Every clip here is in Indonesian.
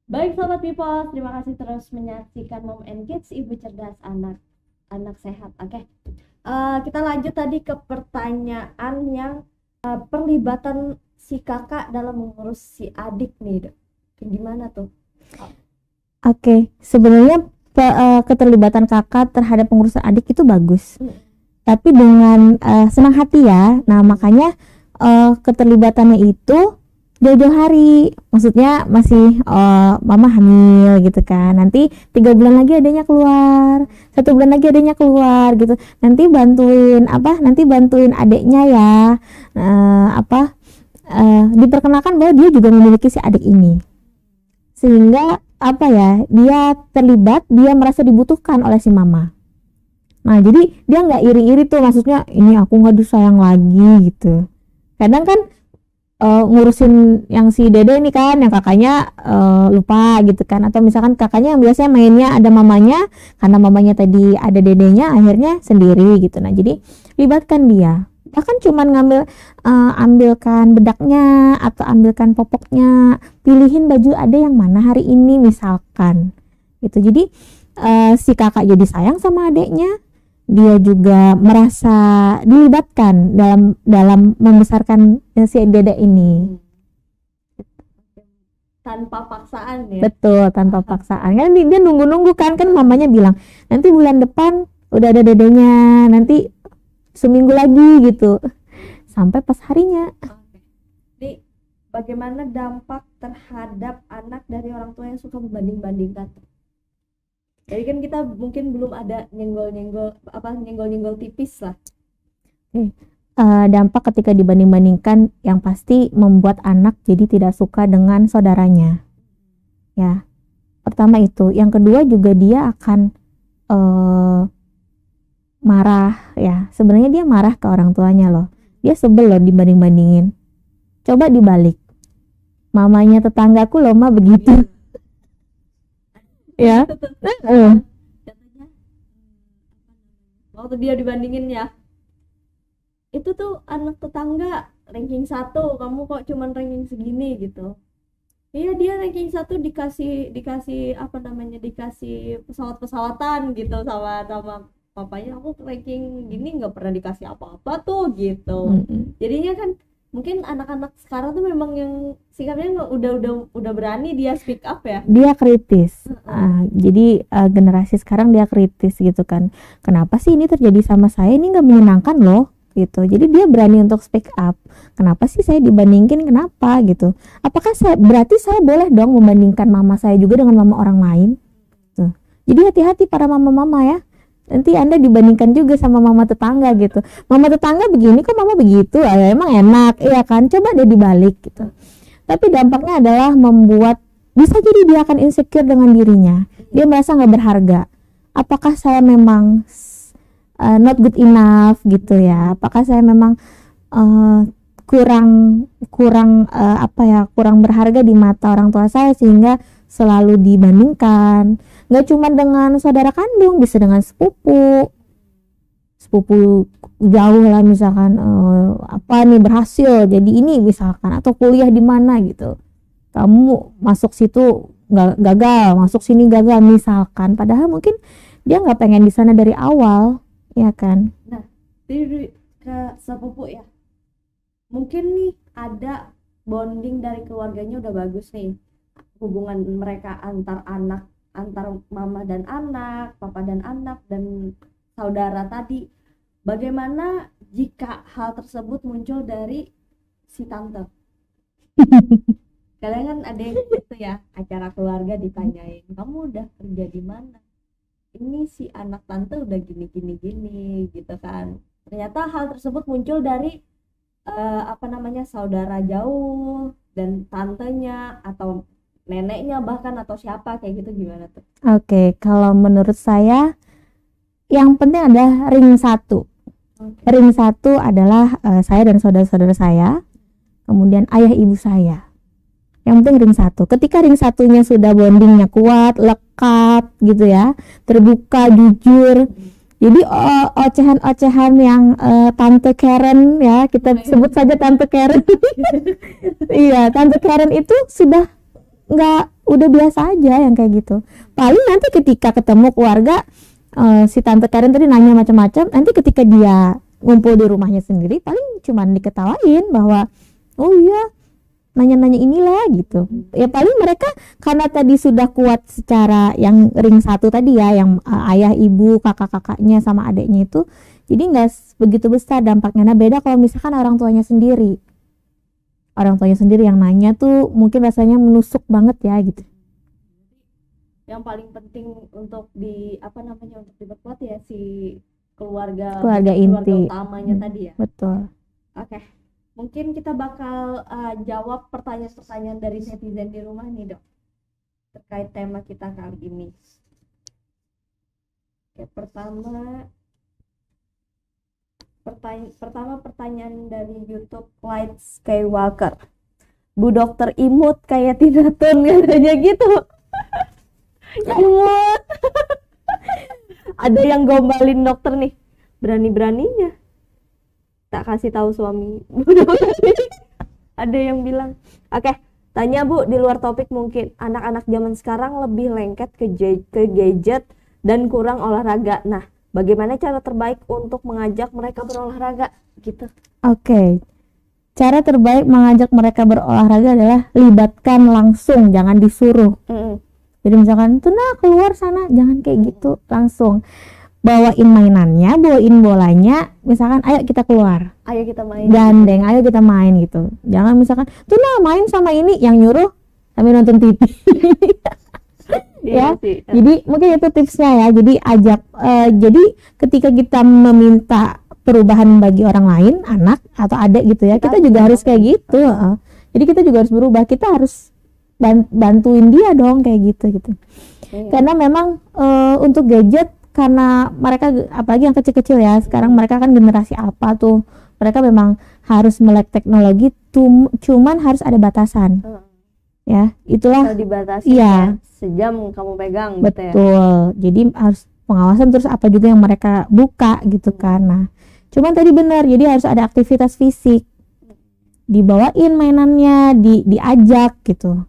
Baik Sobat People, terima kasih terus menyaksikan Mom and Kids, Ibu Cerdas Anak, Anak Sehat. Oke, kita lanjut tadi ke pertanyaan yang perlibatan si kakak dalam mengurus si adik nih, Dok. Gimana tuh? Oke, sebenarnya keterlibatan kakak terhadap pengurusan adik itu bagus, tapi dengan senang hati ya. Nah makanya keterlibatannya itu jauh-jauh hari, maksudnya masih mama hamil gitu kan, nanti 3 bulan lagi adanya keluar, 1 bulan lagi adanya keluar gitu, nanti bantuin adiknya ya, diperkenalkan bahwa dia juga memiliki si adik ini, sehingga dia terlibat, dia merasa dibutuhkan oleh si mama. Nah jadi dia nggak iri-iri tuh, maksudnya ini aku nggak disayang lagi gitu. Kadang kan ngurusin yang si dede ini kan, yang kakaknya lupa gitu kan, atau misalkan kakaknya yang biasanya mainnya ada mamanya, karena mamanya tadi ada dedenya akhirnya sendiri gitu. Nah jadi libatkan dia, bahkan cuman ambilkan bedaknya atau ambilkan popoknya, pilihin baju ada yang mana hari ini misalkan gitu. Jadi si kakak jadi sayang sama adeknya, dia juga merasa dilibatkan dalam membesarkan si dede ini. Tanpa paksaan ya. Betul, tanpa paksaan. Kan dia nunggu-nunggu kan mamanya bilang nanti bulan depan udah ada dedenya, nanti seminggu lagi gitu, sampai pas harinya. Jadi bagaimana dampak terhadap anak dari orang tua yang suka membanding-bandingkan? Jadi kan kita mungkin belum ada nyenggol-nyenggol tipis lah. Dampak ketika dibanding-bandingkan yang pasti membuat anak jadi tidak suka dengan saudaranya. Ya, pertama itu. Yang kedua juga dia akan marah ya. Sebenarnya dia marah ke orang tuanya loh. Dia sebel loh dibanding-bandingin. Coba dibalik. Mamanya tetanggaku loh mah begitu. Ya. Waktu dia dibandingin ya, itu tuh anak tetangga ranking 1, kamu kok cuman ranking segini gitu. Iya, dia ranking 1 dikasih pesawat-pesawatan gitu sama papanya. Aku ranking gini nggak pernah dikasih apa-apa tuh gitu. Jadinya kan mungkin anak-anak sekarang tuh memang yang sikapnya udah berani dia speak up ya. Dia kritis. Jadi generasi sekarang dia kritis gitu kan. Kenapa sih ini terjadi sama saya? Ini nggak menyenangkan loh gitu. Jadi dia berani untuk speak up. Kenapa sih saya dibandingin? Kenapa gitu? Apakah berarti saya boleh dong membandingkan mama saya juga dengan mama orang lain? Tuh. Jadi hati-hati para mama-mama ya. Nanti Anda dibandingkan juga sama mama tetangga gitu. Mama tetangga begini kok mama begitu, emang enak, iya kan? Coba deh dibalik gitu. Tapi dampaknya adalah bisa jadi dia akan insecure dengan dirinya. Dia merasa nggak berharga. Apakah saya memang not good enough gitu ya? Apakah saya memang kurang berharga di mata orang tua saya sehingga selalu dibandingkan? Nggak cuma dengan saudara kandung, bisa dengan sepupu jauh lah, misalkan berhasil jadi ini misalkan, atau kuliah di mana gitu, kamu masuk situ nggak gagal, masuk sini gagal misalkan, padahal mungkin dia nggak pengen di sana dari awal, ya kan? Nah, jadi ke sepupu ya, mungkin nih ada bonding dari keluarganya udah bagus nih, hubungan mereka antar mama dan anak, papa dan anak, dan saudara tadi. Bagaimana jika hal tersebut muncul dari si tante? Kalian kan ada yang gitu ya, acara keluarga ditanyain, kamu udah kerja di mana? Ini si anak tante udah gini gitu kan. Ternyata hal tersebut muncul dari saudara jauh dan tantenya atau neneknya bahkan, atau siapa kayak gitu. Gimana tuh? Oke, kalau menurut saya yang penting ada ring 1. Ring 1 adalah saya dan saudara-saudara saya, kemudian ayah ibu saya. Yang penting ring 1. Ketika ring 1-nya sudah bondingnya kuat, lekat gitu ya, terbuka, jujur. Jadi ocehan-ocehan yang Tante Karen ya, kita sebut saja Tante Karen. Iya, Tante Karen itu sudah udah biasa aja yang kayak gitu. Paling nanti ketika ketemu keluarga, si tante Karen tadi nanya macam-macam, nanti ketika dia ngumpul di rumahnya sendiri paling cuman diketawain bahwa oh iya nanya-nanya inilah gitu. Ya paling mereka karena tadi sudah kuat secara yang ring satu tadi ya, yang ayah, ibu, kakak-kakaknya sama adiknya itu, jadi nggak begitu besar dampaknya. Nah beda kalau misalkan orang tuanya sendiri yang nanya tuh mungkin rasanya menusuk banget ya gitu. Yang paling penting untuk untuk diperkuat ya si keluarga inti utamanya tadi ya. Betul. Oke. Mungkin kita bakal jawab pertanyaan-pertanyaan dari netizen di rumah nih, Dok, terkait tema kita kali ini. Oke, pertama pertanyaan dari YouTube Light Skywalker. Bu dokter imut kayak Tina Tun katanya gitu. Imut. Ada yang gombalin dokter nih, berani-beraninya tak kasih tahu suami. Ada yang bilang, oke, tanya Bu, di luar topik mungkin, anak-anak zaman sekarang lebih lengket ke gadget dan kurang olahraga. Nah, bagaimana cara terbaik untuk mengajak mereka berolahraga gitu? Oke. Cara terbaik mengajak mereka berolahraga adalah libatkan langsung, jangan disuruh. Jadi misalkan tuh nah keluar sana, jangan kayak gitu, langsung bawain mainannya, bawain bolanya, misalkan ayo kita keluar, ayo kita main, gandeng, ayo kita main gitu. Jangan misalkan tuh nah main sama ini, yang nyuruh sambil nonton TV. Ya, jadi mungkin itu tipsnya ya. Jadi ajak, jadi ketika kita meminta perubahan bagi orang lain, anak atau adik gitu ya, kita juga harus kayak gitu. Jadi kita juga harus berubah, kita harus bantuin dia dong kayak gitu. Karena memang untuk gadget, karena mereka apalagi yang kecil-kecil ya, sekarang mereka kan generasi apa tuh, mereka memang harus melek teknologi, cuman harus ada batasan. Ya, itulah dibatasi ya, sejam kamu pegang. Betul. Jadi harus pengawasan, terus apa juga yang mereka buka gitu kan. Nah, cuman tadi benar, jadi harus ada aktivitas fisik, dibawain mainannya, diajak gitu.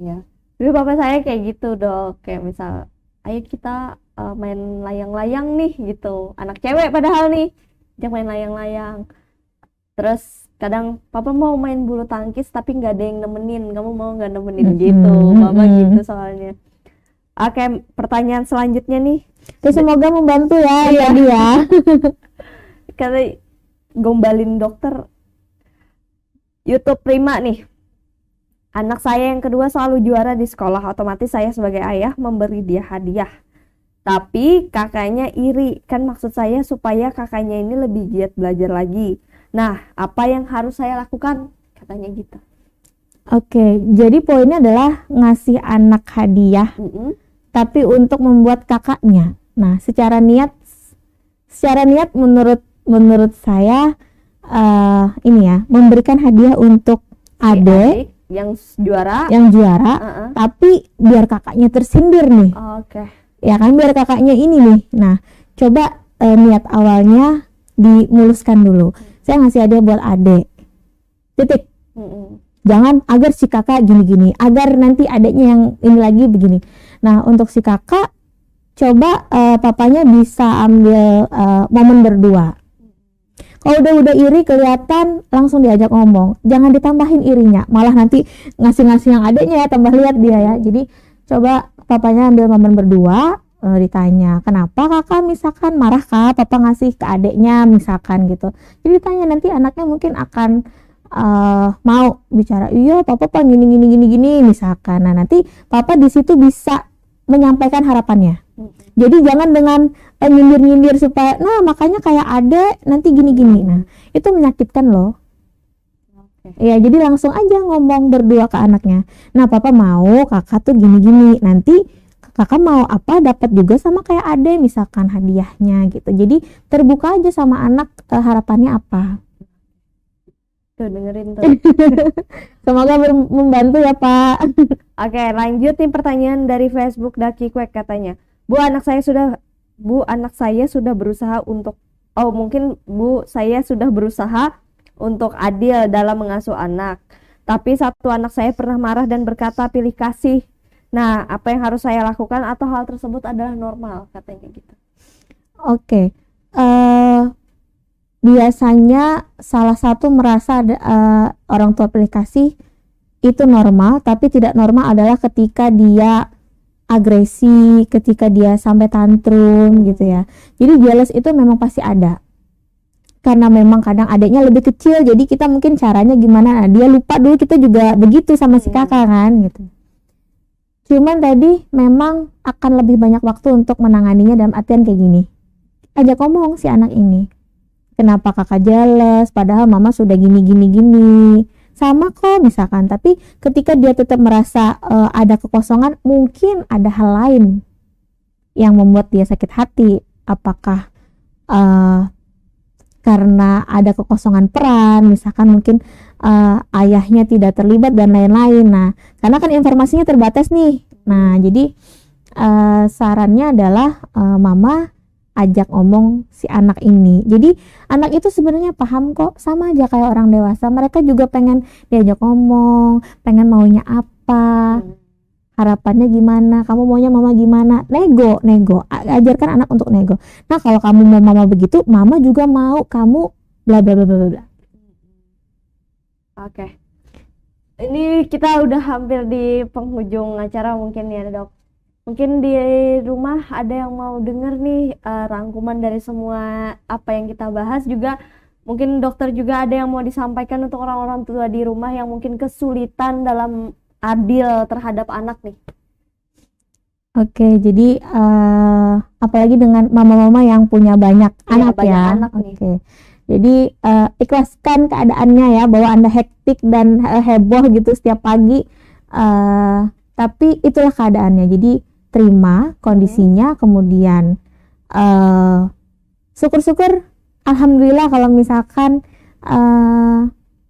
Ya, dulu papa saya kayak gitu Dok, kayak misal ayo kita main layang-layang nih gitu, anak cewek padahal nih, ajak main layang-layang. Terus kadang papa mau main bulu tangkis tapi nggak ada yang nemenin, kamu mau nggak nemenin gitu, papa gitu soalnya. Oke, pertanyaan selanjutnya nih, semoga membantu ya tadi ya. Karena gombalin dokter. YouTube Prima nih, anak saya yang kedua selalu juara di sekolah, otomatis saya sebagai ayah memberi dia hadiah. Tapi kakaknya iri, kan maksud saya supaya kakaknya ini lebih giat belajar lagi. Nah, apa yang harus saya lakukan? Katanya gitu. Oke, jadi poinnya adalah ngasih anak hadiah, tapi untuk membuat kakaknya. Nah, secara niat menurut saya ini ya, memberikan hadiah untuk adik yang juara, tapi biar kakaknya tersindir nih. Oke. Ya kan, biar kakaknya ini nih. Nah, coba niat awalnya dimuluskan dulu. Saya ngasih hadiah buat adik, titik. Jangan agar si kakak gini-gini, agar nanti adiknya yang ini lagi begini. Nah, untuk si kakak, coba papanya bisa ambil momen berdua. Kalau udah iri kelihatan, langsung diajak ngomong, jangan ditambahin irinya, malah nanti ngasih yang adiknya ya, tambah lihat dia ya. Jadi coba papanya ambil momen berdua, ditanya kenapa kakak misalkan marah kah papa ngasih ke adiknya misalkan gitu. Jadi ditanya, nanti anaknya mungkin akan mau bicara, iya papa gini misalkan. Nah, nanti papa di situ bisa menyampaikan harapannya. Jadi jangan dengan nyindir supaya nah makanya kayak adek nanti gini. Nah, itu menyakitkan loh. Ya, jadi langsung aja ngomong berdua ke anaknya. Nah, papa mau kakak tuh gini. Nanti kakak mau apa dapat juga sama kayak ade misalkan hadiahnya gitu. Jadi terbuka aja sama anak, harapannya apa. Tuh dengerin tuh. Semoga membantu ya Pak. Oke, lanjut nih pertanyaan dari Facebook Daki Kwek, katanya, Bu anak saya sudah berusaha untuk saya sudah berusaha untuk adil dalam mengasuh anak, Tapi satu anak saya pernah marah dan berkata pilih kasih. Nah, apa yang harus saya lakukan atau hal tersebut adalah normal, katanya gitu. Oke. Biasanya salah satu merasa orang tua pilih kasih itu normal, tapi tidak normal adalah ketika dia agresi, ketika dia sampai tantrum gitu ya. Jadi jealous itu memang pasti ada. Karena memang kadang adiknya lebih kecil, jadi kita mungkin caranya gimana, nah, dia lupa dulu kita juga begitu sama si kakak kan gitu. Cuman tadi memang akan lebih banyak waktu untuk menanganinya dalam artian kayak gini. Ajak ngomong si anak ini. Kenapa kakak jealous padahal mama sudah gini. Sama kok misalkan, tapi ketika dia tetap merasa ada kekosongan, mungkin ada hal lain yang membuat dia sakit hati. Apakah karena ada kekosongan peran, misalkan mungkin ayahnya tidak terlibat dan lain-lain. Nah, karena kan informasinya terbatas nih. Nah, jadi sarannya adalah mama ajak ngomong si anak ini. Jadi anak itu sebenarnya paham kok, sama aja kayak orang dewasa. Mereka juga pengen diajak ngomong, pengen maunya apa, harapannya gimana, kamu maunya mama gimana, nego, ajarkan anak untuk nego. Nah, kalau kamu mau mama begitu, mama juga mau kamu bla bla bla bla bla. Oke. Ini kita udah hampir di penghujung acara mungkin ya, Dok. Mungkin di rumah ada yang mau denger nih rangkuman dari semua apa yang kita bahas, juga mungkin dokter juga ada yang mau disampaikan untuk orang-orang tua di rumah yang mungkin kesulitan dalam adil terhadap anak nih. Oke, jadi apalagi dengan mama-mama yang punya banyak anak banyak ya. anak nih. Oke. Jadi ikhlaskan keadaannya ya, bahwa Anda hektik dan heboh gitu setiap pagi. Tapi itulah keadaannya. Jadi terima kondisinya, kemudian syukur-syukur, alhamdulillah kalau misalkan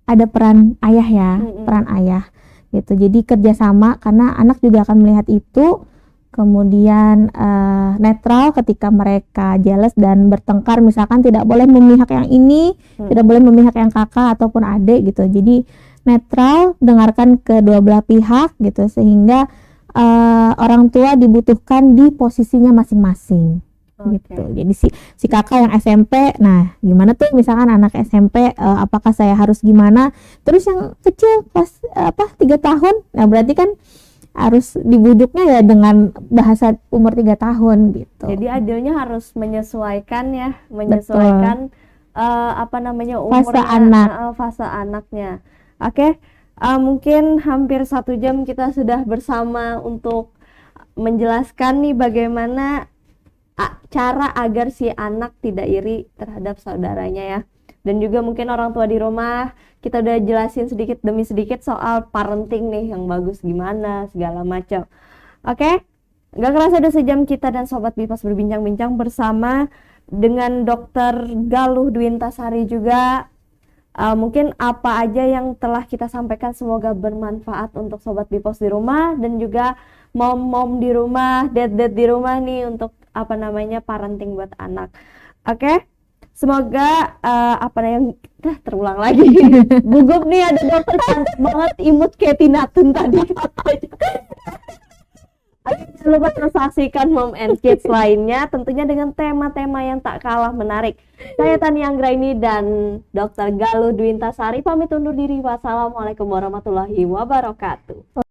ada peran ayah ya, peran ayah gitu. Jadi kerjasama, karena anak juga akan melihat itu. Kemudian netral ketika mereka jealous dan bertengkar, misalkan tidak boleh memihak yang ini, tidak boleh memihak yang kakak ataupun adik gitu. Jadi netral, dengarkan kedua belah pihak gitu, sehingga orang tua dibutuhkan di posisinya masing-masing. Gitu. Jadi si kakak yang SMP, nah gimana tuh misalkan anak SMP, apakah saya harus gimana? Terus yang kecil pas 3 tahun, nah berarti kan harus dibuduknya ya dengan bahasa umur 3 tahun gitu. Jadi adilnya harus menyesuaikan ya, menyesuaikan umurnya, fase anaknya. Oke. Mungkin hampir 1 jam kita sudah bersama untuk menjelaskan nih bagaimana cara agar si anak tidak iri terhadap saudaranya ya. Dan juga mungkin orang tua di rumah, kita udah jelasin sedikit demi sedikit soal parenting nih yang bagus gimana, segala macam. Oke, gak kerasa udah sejam kita dan Sobat Bipas berbincang-bincang bersama dengan Dr. Galuh Dwintasari juga. Mungkin apa aja yang telah kita sampaikan semoga bermanfaat untuk Sobat Bipos di rumah, dan juga mom-mom di rumah, dad-dad di rumah nih, untuk parenting buat anak. Oke. Semoga terulang lagi. Gugup nih, ada dokter cantik banget, imut kayak Tina Tun tadi. Jangan lupa terus saksikan Mom and Kids lainnya, tentunya dengan tema-tema yang tak kalah menarik. Saya Tania Anggraini dan Dr. Galuh Dwintasari pamit undur diri. Wassalamualaikum warahmatullahi wabarakatuh.